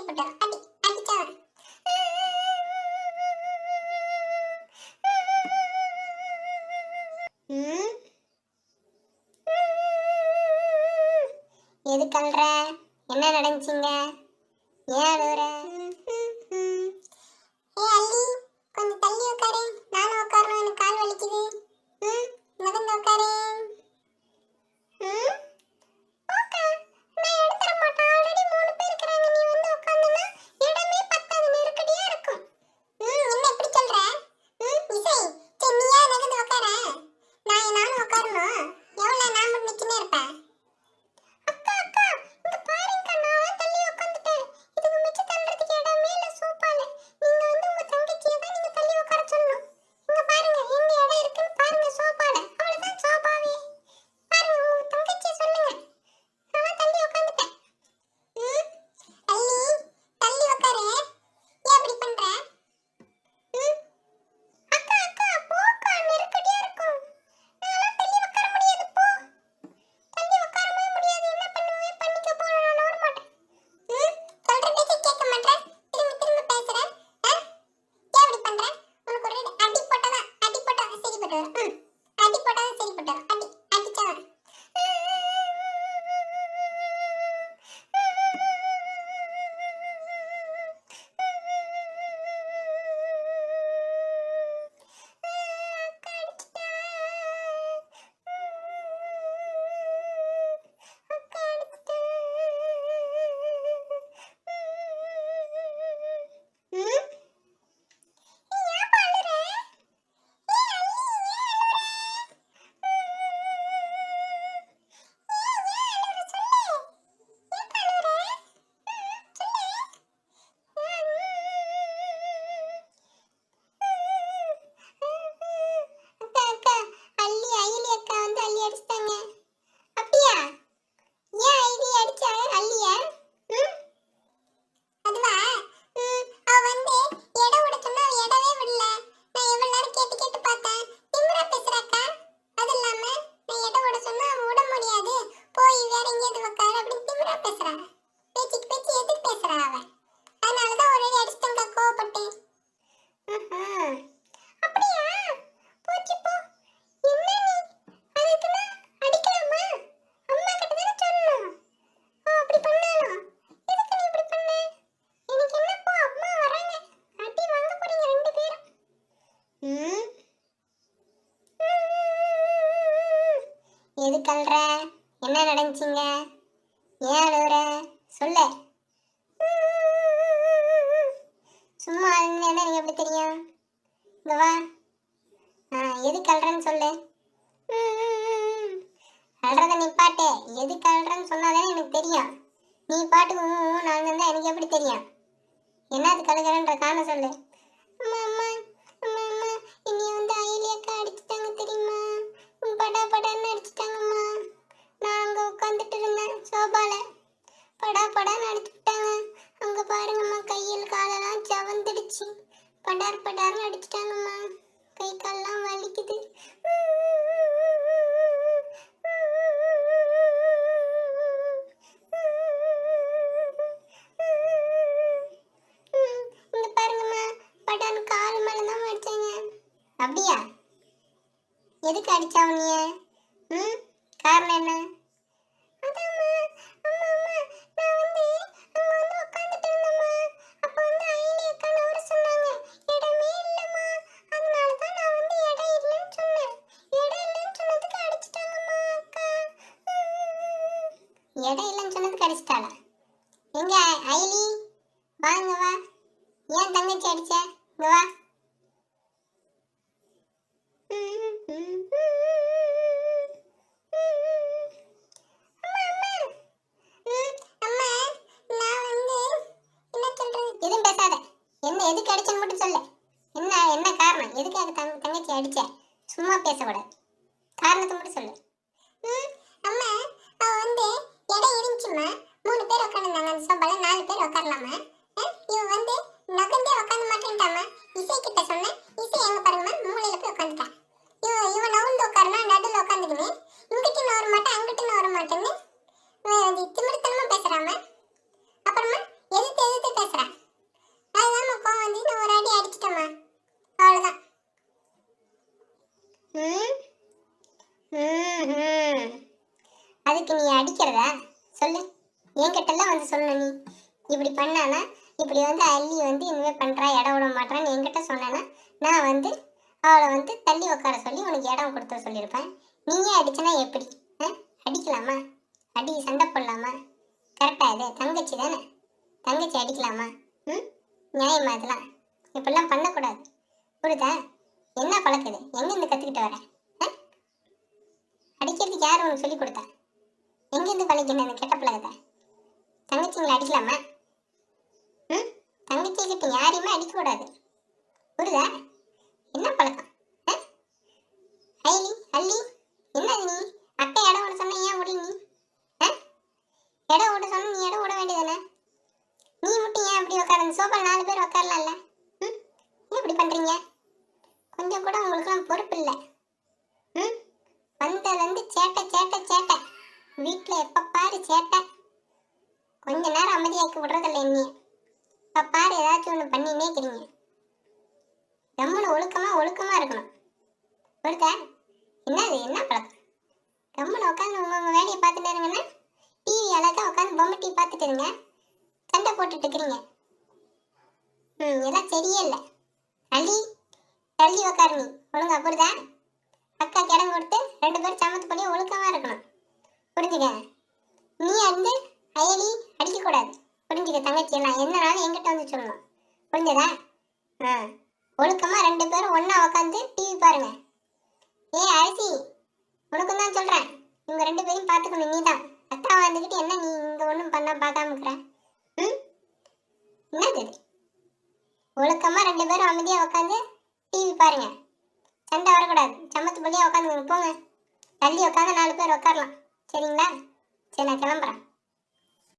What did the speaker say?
சரிப்பட்டா அடி அடிச்சான். எது கல்ற? என்ன நடந்துச்சுங்க? ஏன் அழுகுற? ஏ அள்ளி, கொஞ்சம் தள்ளி உட்காரு. நானும் உட்காரணும், எனக்கு கால் வலிக்குது. நகர்ந்து உட்காரு. நான் எடுத்துற மாட்டேன். ஆல்ரெடி 3 பேர் இருக்கிறாங்க. நீ வந்து உட்கார்ந்தனா இடமே பத்தாது, நெருக்கடியா இருக்கும். என்ன இப்படி சொல்ற? இசை, சரி நீயா நகர்ந்து உட்கார. நானும் உட்காரணும். எவ்வளவு நான் மட்டும் நிச்சுனே இருப்பேன்? அக்கா அக்கா, இங்க பாருங்க, நான் தள்ளி உட்கார்ந்துட்டேன். இதுக்கு மிச்ச தள்ளுறதுக்கு இடமே இல்ல சோபால. நீங்க வந்து உங்க தங்கச்சியை தான் நீங்க தள்ளி உட்கார சொல்லணும். இங்க பாருங்க, எங்க இடம் இருக்குன்னு பாருங்க சோபால. அவ்வளவுதான் சோபாவே. பாருங்க, உங்க தங்கச்சியை சொல்லுங்க. நான் தள்ளி உட்கார்ந்துட்டேன். அள்ளி, தள்ளி உட்காரு. ஏன் அப்படி பண்ற? அக்கா அக்கா, போக்கா, நெருக்கடியா இருக்கும். நான் தள்ளி உட்கார முடியாது, போ. தள்ளி உட்காரவே முடியாது. என்ன பண்ணுவே பண்ணிக்க போ. நான் வர மாட்டேன். சொல்ற பேச்ச கேட்க மாட்டேன். திரும்ப திரும்ப பேசுற. ஏன் இப்படி பண்ற? உனக்கு ஒரு அடி போட்டாதான் சரிப்பட்டு வரும். அடி போட்டாதான் சரிப்பட்டு வரும். அடி அடிச்சான். எது கல்ற? என்ன நடந்துச்சுங்க? ஏன் அழுகுற? சொல்லு. சும்மா அழுந்தேன்னா எனக்கு எப்படி தெரியும்? இங்க வா. எது கல்றன்னு சொல்லு. அழுறத நிப்பாட்டு. எது கல்றன்னு சொன்னாதானே எனக்கு தெரியும். நீ பாட்டுக்கு நான் இருந்தா எனக்கு எப்படி தெரியும்? என்னது கழுகுறன்ற காரணம் சொல்லு. அம்மா அம்மா அம்மா அம்மா, இனி வந்து அயலி அக்கா அடிச்சுட்டாங்க தெரியுமா? படா படான்னு அடிச்சுட்டாங்கம்மா. நான் அங்க உட்காந்துட்டு இருந்தேன் சோபால. படா படான்னு அடிச்சுட்டாங்க. அங்க பாருங்கம்மா, கையில் காலெல்லாம் சவந்துடுச்சு. படார் படார்னு அடிச்சுட்டாங்கம்மா. கை காலெல்லாம் வலிக்குது. இங்க பாருங்கம்மா, படான்னு கால் மேலதான் அடிச்சாங்க. அப்படியா? எதுக்கு அடிச்சா உன்னைய? காரணம் என்ன? இடம் இல்லைன்னு சொன்னதுக்கு அடிச்சிட்டாளா? எங்க அயலி, வாங்க வா. ஏன் தங்கச்சி அடிச்ச? இங்க வா. எதுவும் பேசாத. என்ன எதுக்கு அடிச்சன்னு மட்டும் சொல்லு. என்ன காரணம்? எதுக்காக தங்கச்சி அடிச்ச? சும்மா பேசக்கூடாது. காரணத்தை மட்டும் சொல்லு. அம்மா, அவ வந்து இடம் இருந்துச்சுமா. 3 பேர் உட்காந்துருந்தாங்க அந்த சோபால. 4 பேர் உட்காரலாமா? இவ வந்து நகர்ந்தே உட்காந்து மாட்டேன்ட்டாமா. இசை கிட்ட சொன்னேன். இசை எங்க பாருங்கம்மா, மூலையில போய் உட்காந்துட்டான். இவ நவுந்து உட்காருனா நடுவில் உட்காந்துக்குன்னு இங்கிட்டு நான் வர மாட்டேன் அங்கிட்டு நான் வர மாட்டேன்னு திமிர்த்தனமா பேசுறாம. அப்புறமா எதிர்த்து அதுக்கு நீ அடிக்கிறதா சொல்லு? என்கிட்டலாம் வந்து சொல்லணும். நீ இப்படி பண்ணானா இப்படி வந்து அள்ளி வந்து இனிமேல் பண்ணுறா, இடம் விட மாட்டான்னு என்கிட்ட சொன்னேன்னா நான் வந்து அவளை வந்து தள்ளி உட்கார சொல்லி உனக்கு இடம் கொடுத்த சொல்லியிருப்பேன். நீயே அடிச்சனா எப்படி? அடிக்கலாமா? அடி சண்டை போடலாமா? கரெக்டா? இது தங்கச்சி தானே, தங்கச்சி அடிக்கலாமா? நியாயமா இதெல்லாம்? இப்படிலாம் பண்ணக்கூடாது, புரியுதா? என்ன பழக்குது? எங்கேருந்து கற்றுக்கிட்டு வர? அடிக்கிறதுக்கு யார் உனக்கு சொல்லி கொடுத்தா? எங்கேருந்து பழகின அந்த கெட்ட பழக்கத்தை? தங்கச்சிங்களை அடிக்கலாமா? தங்கச்சி கிட்ட யாரையுமே அடிக்கக்கூடாது, புரியுதா? என்ன பழக்கம்? ஐலி அல்லி என்னது நீ? அக்கா இடம் விட சொன்ன, ஏன் விடல நீ? இடம் விட சொன்ன, நீ இடம் விட வேண்டியதானே? நீ மட்டும் ஏன் அப்படி உட்கார? அந்த சோஃபா 4 பேர் உட்காரலாம்ல? ஏன் இப்படி பண்றீங்க? கொஞ்சம் கூட உங்களுக்குலாம் பொறுப்பு இல்லை. வந்ததுலேருந்து சேட்டை சேட்டை சேட்டை, வீட்டில் எப்போ பாரு சேட்டை. கொஞ்ச நேரம் அமைதியாக்கி விடுறதில்ல என்னைய. இப்போ பாரு ஏதாச்சும் ஒன்று பண்ணினே இருக்கிறீங்க. கம்முன்னு ஒழுக்கமா இருக்கணும், புரியுதா? என்னது என்ன பழக்கம்? கம்முன்னு உட்காந்து உங்க வேலையை பார்த்துட்டு இருங்கன்னா டிவி அழகா உட்காந்து பொம்மை டிவி பார்த்துட்டு இருங்க, சண்டை போட்டுட்டு இருக்கிறீங்க. எல்லாம் சரியே இல்லை. தள்ளி தள்ளி உட்காரு நீ ஒழுங்கா, புரியுதா? அக்காக்கு இடம் கொடுத்து 2 பேரும் சமத்து பண்ணி ஒழுக்கமா இருக்கணும், புரிஞ்சுக்க? நீ வந்து அயலி அடிக்கக்கூடாது, புரிஞ்சுக்க? தங்கச்சி எல்லாம் என்னனாலும் என்கிட்ட வந்து சொல்லணும், புரிஞ்சதா? ஒழுக்கமா 2 பேரும் ஒண்ணா உட்காந்து டிவி பாருங்க. அரிசி, உனக்கும் தான் சொல்றேன், இவங்க 2 பேரையும் பார்த்துக்கணும். நீ தான் அக்கா வந்துக்கிட்டு என்ன நீ இங்க ஒன்றும் பண்ண பார்க்காம இருக்கிற? என்னது? ஒழுக்கமா 2 பேரும் அமைதியா உட்காந்து டிவி பாருங்க, சண்டை வரக்கூடாது. சமத்து பள்ளியா உட்காந்துங்க, போங்க. தள்ளி உட்காந்து 4 பேர் உட்காரலாம், சரிங்களா? சரி, நான் கிளம்புறேன்.